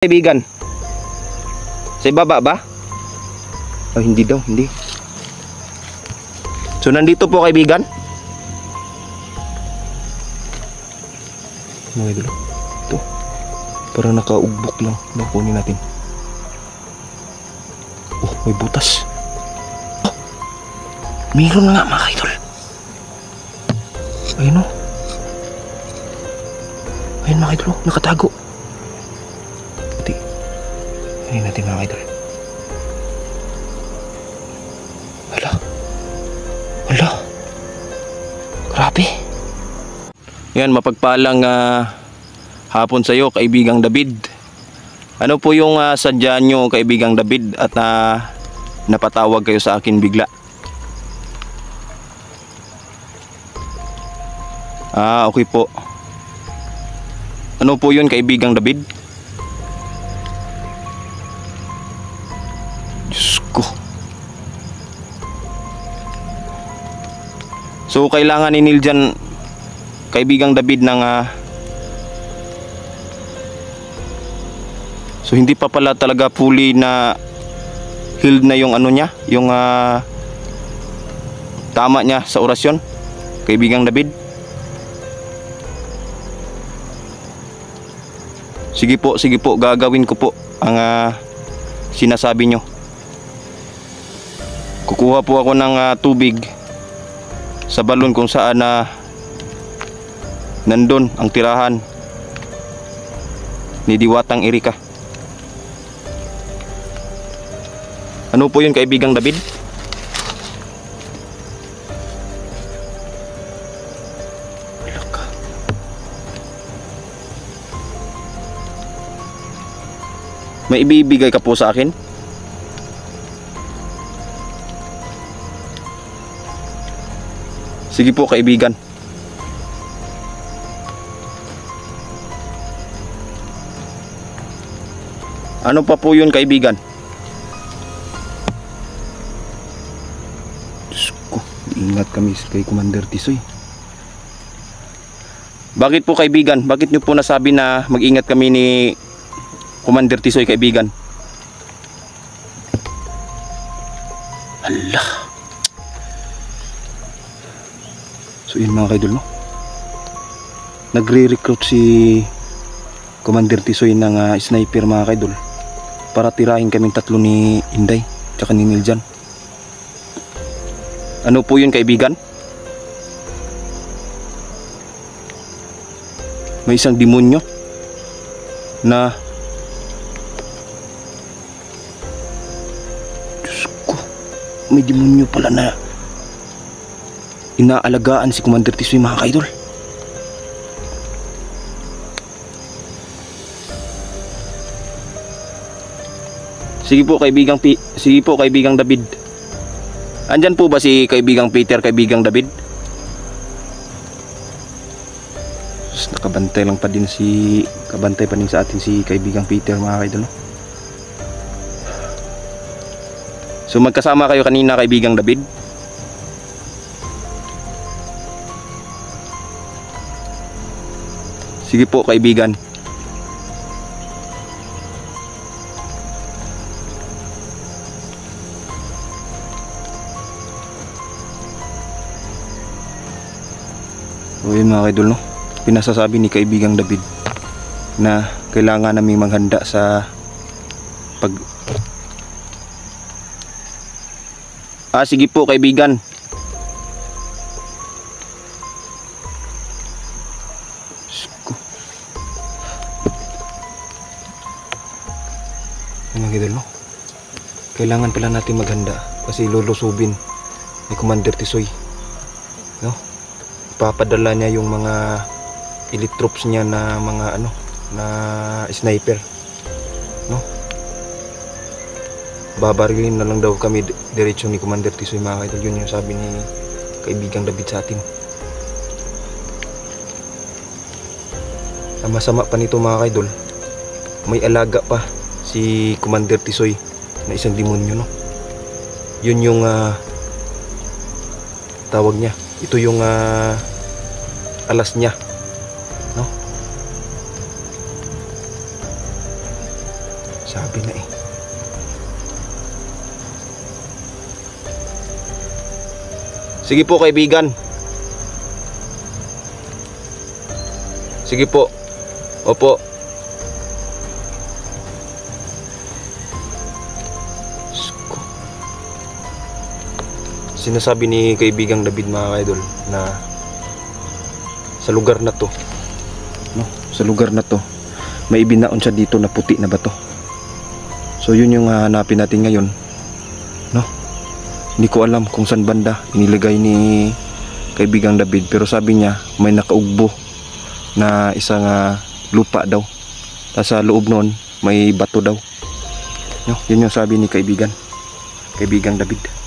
Kaibigan, sa ibaba ba? Oh, hindi daw, hindi. So nandito po kaibigan. Mga idol, ito parang nakaugbok lang. Kunin natin. Oh, may butas. Oh, mayroon nga mga idol. Ayun o. Ayun mga idol, nakatago. Ayun natin mga idol. Hala, grabe. Yan, mapagpalang hapon sa iyo kaibigang David. Ano po yung sadya nyo kaibigang David at napatawag kayo sa akin bigla? Okay po. Ano po yun kaibigang David? Diyos ko. So kailangan ni Neil dyan kaibigang David ng so hindi pa pala talaga fully na healed na yung ano niya, yung tama niya sa orasyon kaibigang David. Sige po, gagawin ko po ang sinasabi nyo. Kukuha po ako ng tubig sa balon kung saan nandun ang tirahan ni Diwatang Erika. Ano po yun kaibigang David? May ibibigay ka po sa akin? Sige po kaibigan. Ano pa po yun kaibigan? Diyos ko, ingat kami kay Commander Tisoy. Bakit po kaibigan? Bakit nyo po nasabi na mag-ingat kami ni Commander Tisoy kaibigan? Hala. So yun mga kaidol, no? Nagre-recruit si Commander Tisoy ng sniper mga kaidol para tirahin kaming tatlo ni Inday tsaka ni Niljan. Ano po yun kaibigan? May isang demonyo na Diyos ko, may demonyo pala na inaalagaan si Commander Tisoy mga kaidol. Sige po kaibigang David. Andyan po ba si kaibigang Peter, kaibigang David? Nakabantay lang pa din kabantay pa din sa atin si kaibigang Peter mga kaidol, no? So magkasama kayo kanina kaibigang David? Sige po kaibigan. So yun mga kaidol, no? Pinasasabi ni kaibigang David na kailangan naming maghanda sa sige po kaibigan. Mga idol, no? Kailangan pala natin maghanda kasi lulusubin ni Commander Tisoy, no? Ipapadala niya yung mga elite troops niya na mga na sniper, no? Babarilin na lang daw kami diretso ni Commander Tisoy mga idol. Yun yung sabi ni kaibigang David sa atin. Ang masama pa nito mga idol, may alaga pa si Commander Tisoy na isang demonyo, no? Yun yung tawag niya. Ito yung alas niya, no? Sabi na eh. Sige po kaibigan. Sige po. Opo. Sinasabi ni kaibigang David mga idol na sa lugar na to, no, sa lugar na to may ibinaon siya dito na puti na bato. So yun yung hanapin natin ngayon, no. Hindi ko alam kung saan banda inilagay ni kaibigang David, pero sabi niya may nakaugbo na isang lupa daw. Tapos sa loob noon may bato daw, no. Yun yung sabi ni kaibigang David.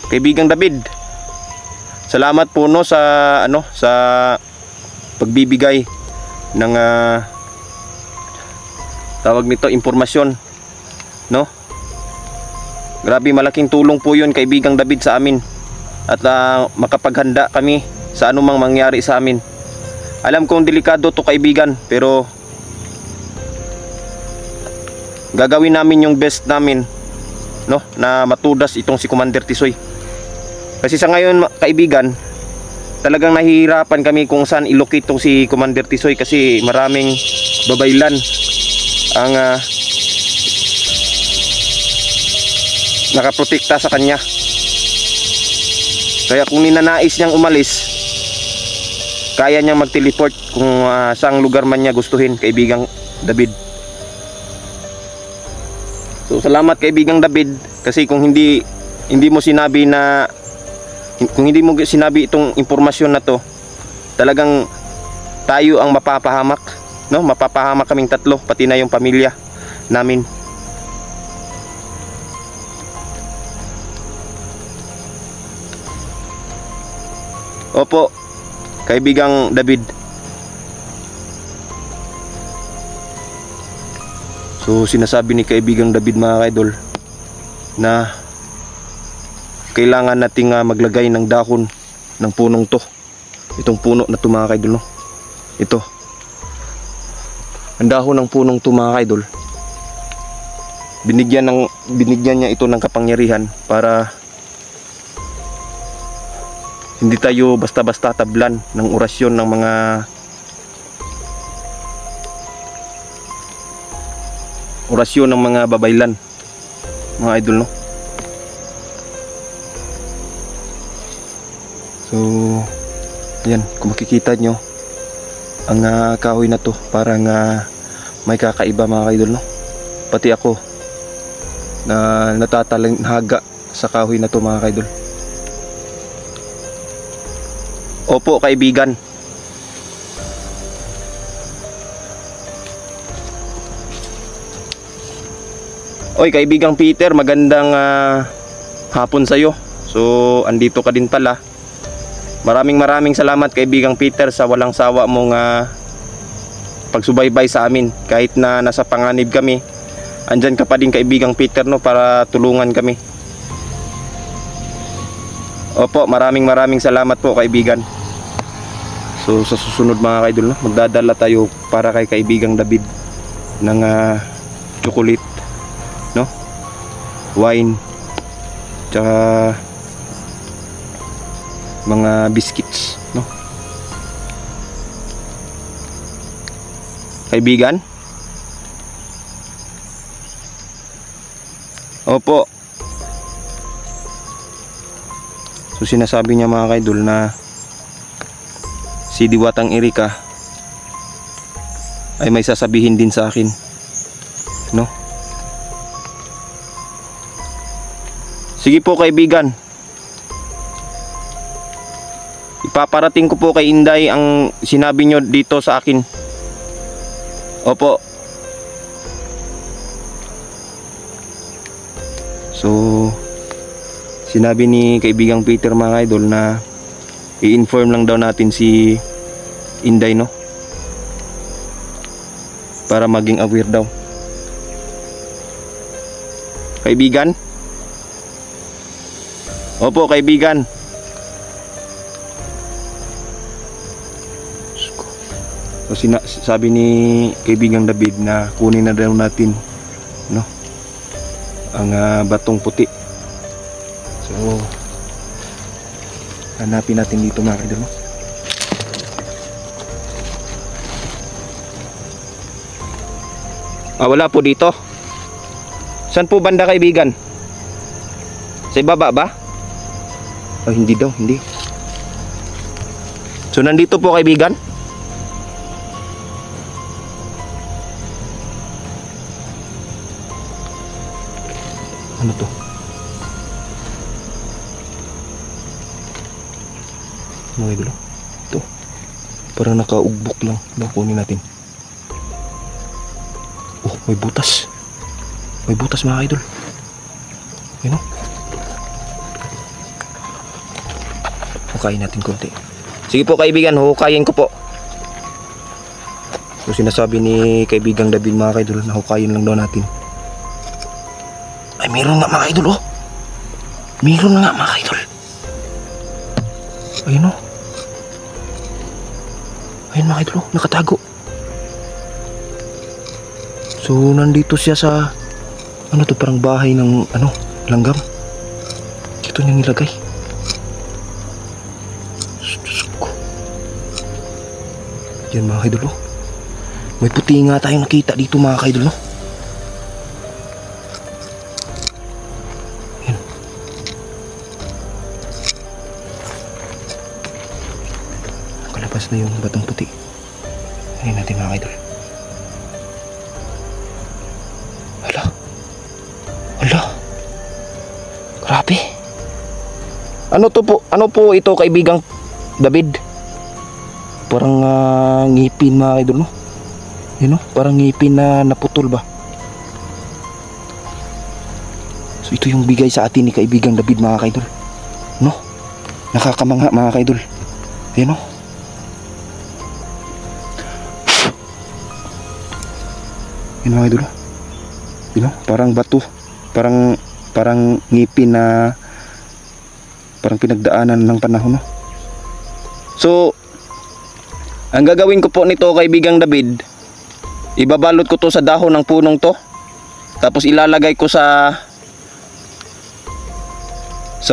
Kaibigang David, salamat po no sa sa pagbibigay ng tawag nito impormasyon, no. Grabe, malaking tulong po 'yun kaibigang David sa amin at makapaghanda kami sa anumang mangyari sa amin. Alam kong delikado to kaibigan, pero gagawin namin yung best namin, no, na matudas itong si Commander Tisoy. Kasi sa ngayon kaibigan, talagang nahihirapan kami kung saan ilocate tong si Commander Tisoy kasi maraming babaylan ang nakaprotekta sa kanya. Kaya kung ninanais niyang umalis, kaya niyang mag-teleport kung saang lugar man niya gustuhin, kaibigang David. So salamat kaibigang David, kasi kung hindi mo sinabi itong impormasyon na to, talagang tayo ang mapapahamak, no? Mapapahamak kaming tatlo, pati na yung pamilya namin. Opo, kaibigang David. So sinasabi ni kaibigang David mga idol na kailangan nating maglagay ng dahon ng punong to. Itong puno na to mga idol, no? Ito. Ang dahon ng punong to mga idol. Binigyan niya ito ng kapangyarihan para hindi tayo basta-basta tablan ng orasyon ng mga babaylan, mga idol, no? So, ayan, kung makikita nyo ang kahoy na to, parang may kakaiba mga idol, no? Pati ako na natatalhaga sa kahoy na to mga idol. Opo kaibigan. Oy kaibigang Peter, magandang hapon sa'yo. So andito ka din pala. Maraming salamat kaibigang Peter sa walang sawa mong pagsubaybay sa amin. Kahit na nasa panganib kami, andyan ka pa din kaibigang Peter, no, para tulungan kami. Opo, maraming salamat po kaibigan. So sa susunod mga kaidol, no, magdadala tayo para kay kaibigang David ng chocolate, no, wine, tsaka mga biscuits, no, kaibigan. Opo. So sinasabi niya mga kaidol na si Diwatang Erika ay may sasabihin din sa akin, no? Sige po kaibigan, ipaparating ko po kay Inday ang sinabi nyo dito sa akin. Opo. So sinabi ni kaibigang Peter mga idol na i-inform lang daw natin si Inday, no, para maging aware daw. Kaibigan? Opo kaibigan. So sabi ni kaibigang David na kunin na daw natin, no, ang batong puti. So hanapin natin dito mga kaidol, no? Wala po dito. Saan po banda kaibigan? Sa ibaba ba? Hindi daw, hindi. So nandito po kaibigan. Ano to? Mga idol, ito parang nakaugbok lang. Kunin natin. Oh, may butas. May butas mga idol. Yun o. Hukayin natin konti. Sige po kaibigan, hukayin ko po. So sinasabi ni kaibigang David mga idol na hukayin lang daw natin. Ay, meron nga mga idol, oh. Meron nga mga idol. Ayun, oh. Ayun mga idol, oh. Nakatago. So nandito siya sa ano to, parang bahay ng ano, langgam. Dito niya nilagay. Diyos ko. Yan mga idol, oh. May puti nga tayong nakita dito mga idol, oh. Na yung batong puti. Ayun natin mga idol. Hala. Hala. Grabe. Ano to po? Ano po ito kaibigang David? Parang ngipin mga idol, no? Yun, no? Parang ngipin na naputol ba? So ito yung bigay sa atin ni kaibigang David mga idol, no? Nakakamangha mga idol. Yun, no? Yun mga idol, you know, parang bato, parang ngipin na parang pinagdaanan ng panahon, no? So ang gagawin ko po nito kaibigang David, ibabalot ko to sa dahon ng punong to, tapos ilalagay ko sa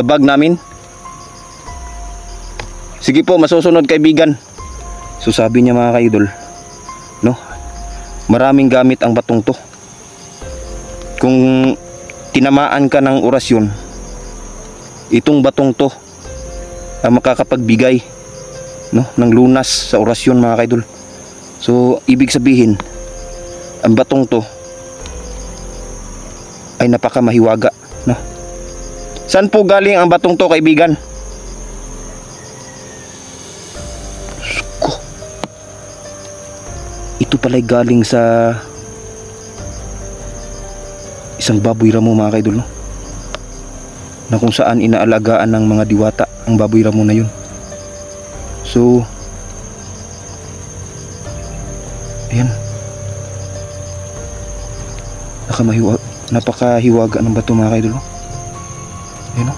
bag namin. Sige po, masusunod kaibigan. So sabi niya mga kaidol, no, maraming gamit ang batong to. Kung tinamaan ka ng orasyon, itong batong to ang makakapagbigay, no, ng lunas sa orasyon mga kaidol. So ibig sabihin, ang batong to ay napakamahiwaga, no? Saan po galing ang batong to kaibigan? Ito pala'y galing sa isang baboy ramo mga kaidol, no? Na kung saan inaalagaan ng mga diwata ang baboy ramo na yun. So ayan, napakahiwaga ng bato mga kaidol, no? Ayan, no?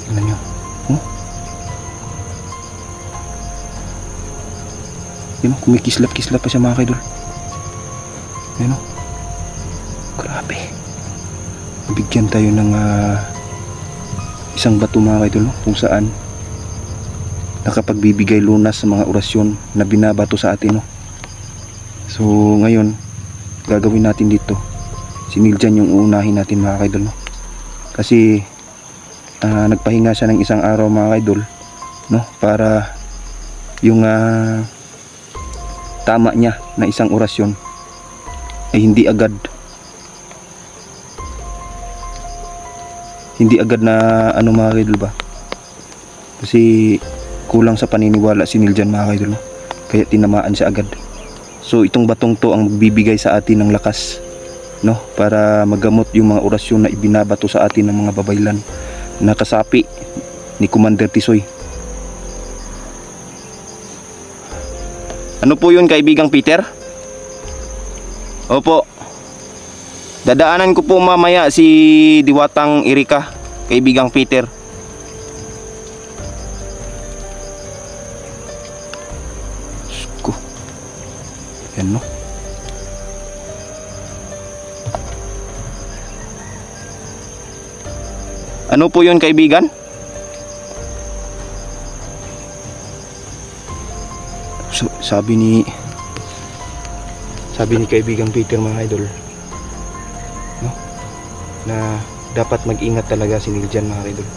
Tingnan nyo, oh. Yun, kumikislap-kislap pa siya mga kaidol. Yun, o. Grabe. Bigyan tayo ng isang bato mga kaidol, no? Kung saan nakapagbibigay lunas sa mga orasyon na binabato sa atin, no? So ngayon gagawin natin dito, si Niljan yung uunahin natin mga kaidol, no? Kasi nagpahinga siya ng isang araw mga kaidol, no? Para yung tama niya na isang orasyon ay hindi agad na ano mga kaidol ba, kasi kulang sa paniniwala si Niljan mga kaidol, no? Kaya tinamaan siya agad. So itong batong to ang magbibigay sa atin ng lakas, no? Para magamot yung mga orasyon na ibinabato sa atin ng mga babaylan na kasapi ni Commander Tisoy. Ano po yun kaibigang Peter? Opo, dadaanan ko po mamaya si Diwatang Erika, kaibigang Peter. Yan, no? Ano po yun, kaibigan? Sabi ni kaibigang Peter, mga idol, no? Na dapat mag-ingat talaga si Neil dyan, mga idol.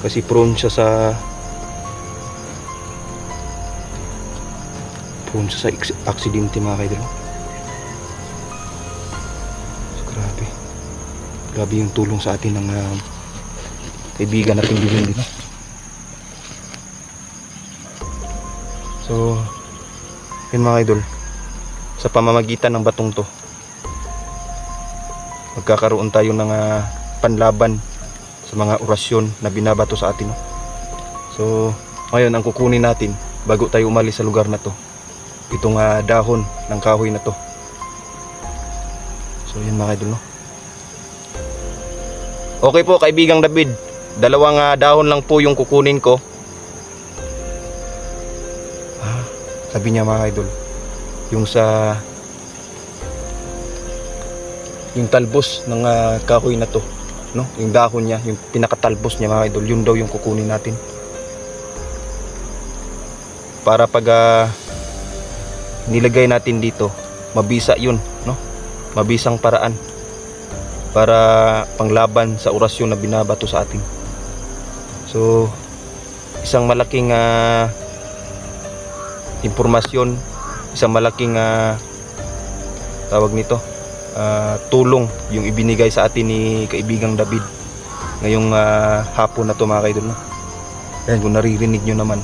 Kasi prone siya sa aksidente, mga idol. So, grabe yung tulong sa atin ng kaibigan natin din, no? So yun, mga idol, sa pamamagitan ng batong to magkakaroon tayo ng panlaban sa mga orasyon na binabato sa atin, no? So ngayon, ang kukunin natin bago tayo umalis sa lugar na to, itong dahon ng kahoy na to. So yun, mga idol, no? Okay po, kaibigang David, dalawang dahon lang po yung kukunin ko. Sabi niya, mga idol, yung talbos ng kahoy na to, no? Yung dahon niya, yung pinakatalbos niya, mga idol, yun daw yung kukunin natin. Para pag nilagay natin dito, mabisa yun, no? Mabisang paraan para panglaban sa orasyon na binabato sa atin. So isang malaking impormasyon, isang malaking tawag nito, tulong yung ibinigay sa atin ni kaibigang David ngayong hapon na to, mga kaidol, no? Ayan, kung naririnig nyo naman,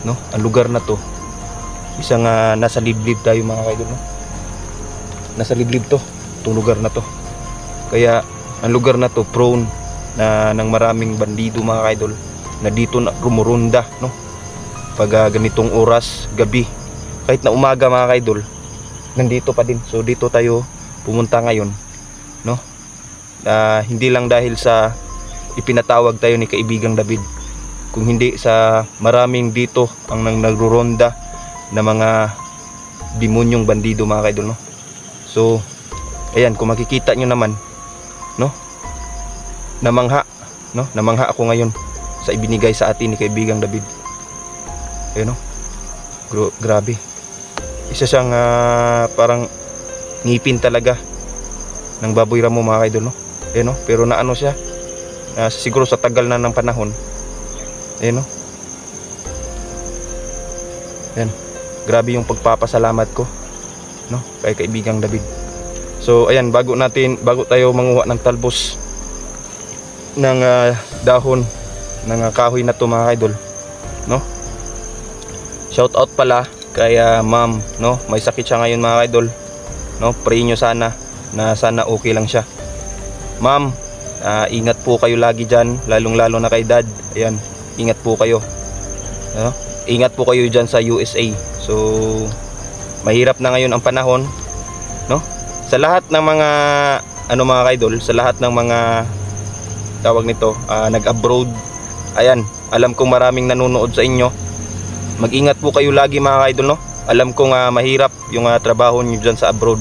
no? Ang lugar na to, isang nasa liblib tayo, mga kaidol, no? Nasa liblib to, itong lugar na to. Kaya ang lugar na to prone ng maraming bandido, mga kaidol, na dito na rumurunda, no? Pag ganitong oras, gabi, kahit na umaga, mga kaidol, nandito pa din. So dito tayo pumunta ngayon, no? Hindi lang dahil sa ipinatawag tayo ni kaibigang David, kung hindi sa maraming dito ang nagruronda na mga demonyong bandido, mga kaidol, no? So ayan, kung makikita nyo naman, no? Namangha ako ngayon sa ibinigay sa atin ni kaibigang David. Ayun, no? Grabe. Isa siyang parang ngipin talaga ng baboy ramo, mga kaidol, no? Ayun, no? Pero naano siya, siguro sa tagal na ng panahon. Ayun, no? Ayan. Grabe yung pagpapasalamat ko, no? Kay kaibigang David. So ayan, bago tayo manguha ng talbos ng dahon ng kahoy na to, mga kaidol, no? Shout out pala kay ma'am, no? May sakit siya ngayon, mga idol, no? Pray nyo sana na sana okay lang siya. Ma'am, ingat po kayo lagi dyan, lalong lalo na kay dad. Ayan, ingat po kayo, no? Ingat po kayo dyan sa USA. So mahirap na ngayon ang panahon, no? Sa lahat ng mga mga idol, sa lahat ng mga tawag nito, nag-abroad, ayan, alam kong maraming nanonood sa inyo. Mag-ingat po kayo lagi, mga idol, no? Alam kong mahirap yung trabaho niyo dyan sa abroad,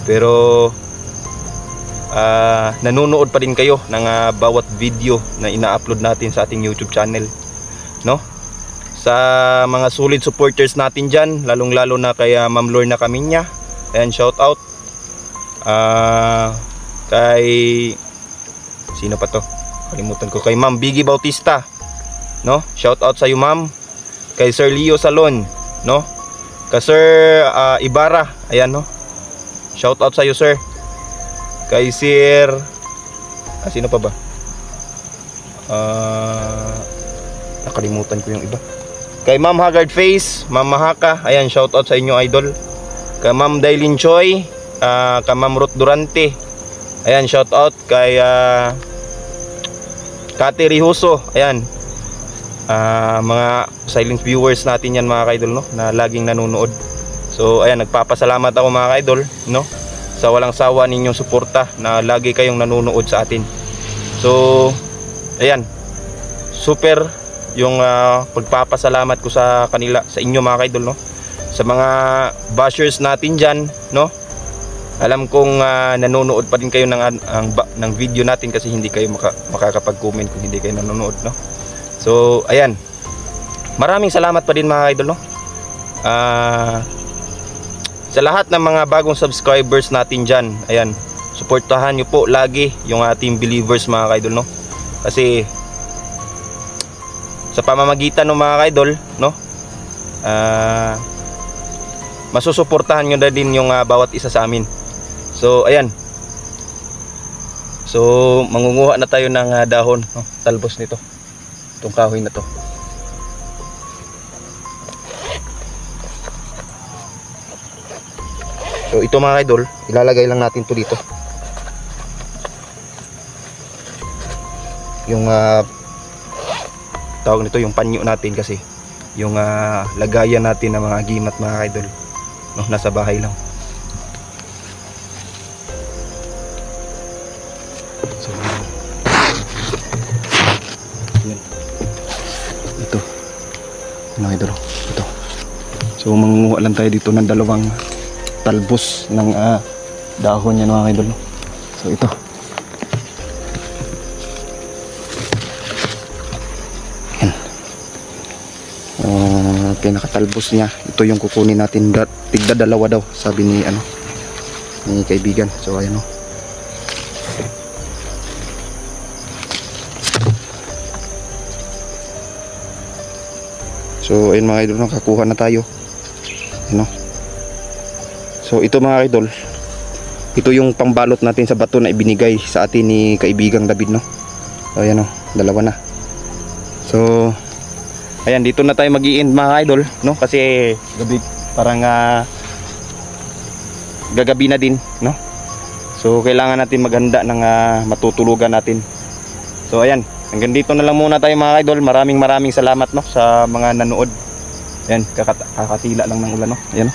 pero nanonood pa rin kayo ng bawat video na ina-upload natin sa ating YouTube channel, no? Sa mga solid supporters natin dyan, lalong lalo na kay Ma'am Lorna Camiña, ayan, shout out. Kay sino pa to? Kalimutan ko. Kay Ma'am Biggie Bautista, no? Shout out sa iyo, ma'am. Kay Sir Leo Salon, no? Kay Sir Ibarra, ayan, no? Shout out sa iyo, sir. Kay Sir sino pa ba? Nakalimutan ko yung iba. Kay Ma'am Haggard Face, Ma'am Mahaka, ayan, shout out sa inyo, idol. Kay Ma'am Dailin Choi, kay Ma'am Ruth Durante, ayan, shout out. Kay Kati Rihuso, ayan, mga silent viewers natin yan, mga kaidol, no? Na laging nanonood. So ayan, nagpapasalamat ako, mga kaidol, no? Sa walang sawa ninyong suporta na lagi kayong nanonood sa atin. So ayan, super yung pagpapasalamat ko sa kanila, sa inyo, mga kaidol, no? sa mga bashers natin dyan, no? Alam kong nanonood pa rin kayo ng video natin kasi hindi kayo makakapag-comment kung hindi kayo nanonood, no? So, ayan. Maraming salamat pa din mga idol, no? Sa lahat ng mga bagong subscribers natin dyan, ayan, suportahan nyo po lagi yung ating believers mga idol, no? Kasi sa pamamagitan ng mga idol, no? Masusuportahan nyo na din yung bawat isa sa amin. So ayan. So mangunguha na tayo ng dahon, no? Talbos nito. Itong kahoy na to. So ito mga idol, ilalagay lang natin to dito. Yung tawag nito yung panyo natin kasi yung lagayan natin ng mga gimat mga idol, no, nasa bahay lang. So yan. Ito mga idol, ito. So mangunguha lang tayo dito ng dalawang talbos ng dahon yan mga idol. So ito. Pinakatalbos niya, ito yung kukunin natin. Tigda dalawa daw sabi ni ni kaibigan. So ayan o. So ayun mga idol, nakakuha na tayo. Ano? So ito mga idol, ito yung pambalot natin sa bato na ibinigay sa atin ni kaibigang David, no? So ayan o, dalawa na. So ayan, dito na tayo mag-i-end mga idol, no? Kasi gabi, parang gagabi na din, no? So kailangan natin maghanda ng matutulugan natin. So ayan, hanggang dito na lang muna tayo mga idol. Maraming salamat, no, sa mga nanood. Ayan, kakatila lang ng ulan, no? Ayan,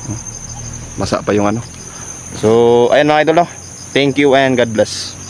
no? Masa pa yung So ayan mga idol, no? Thank you and God bless.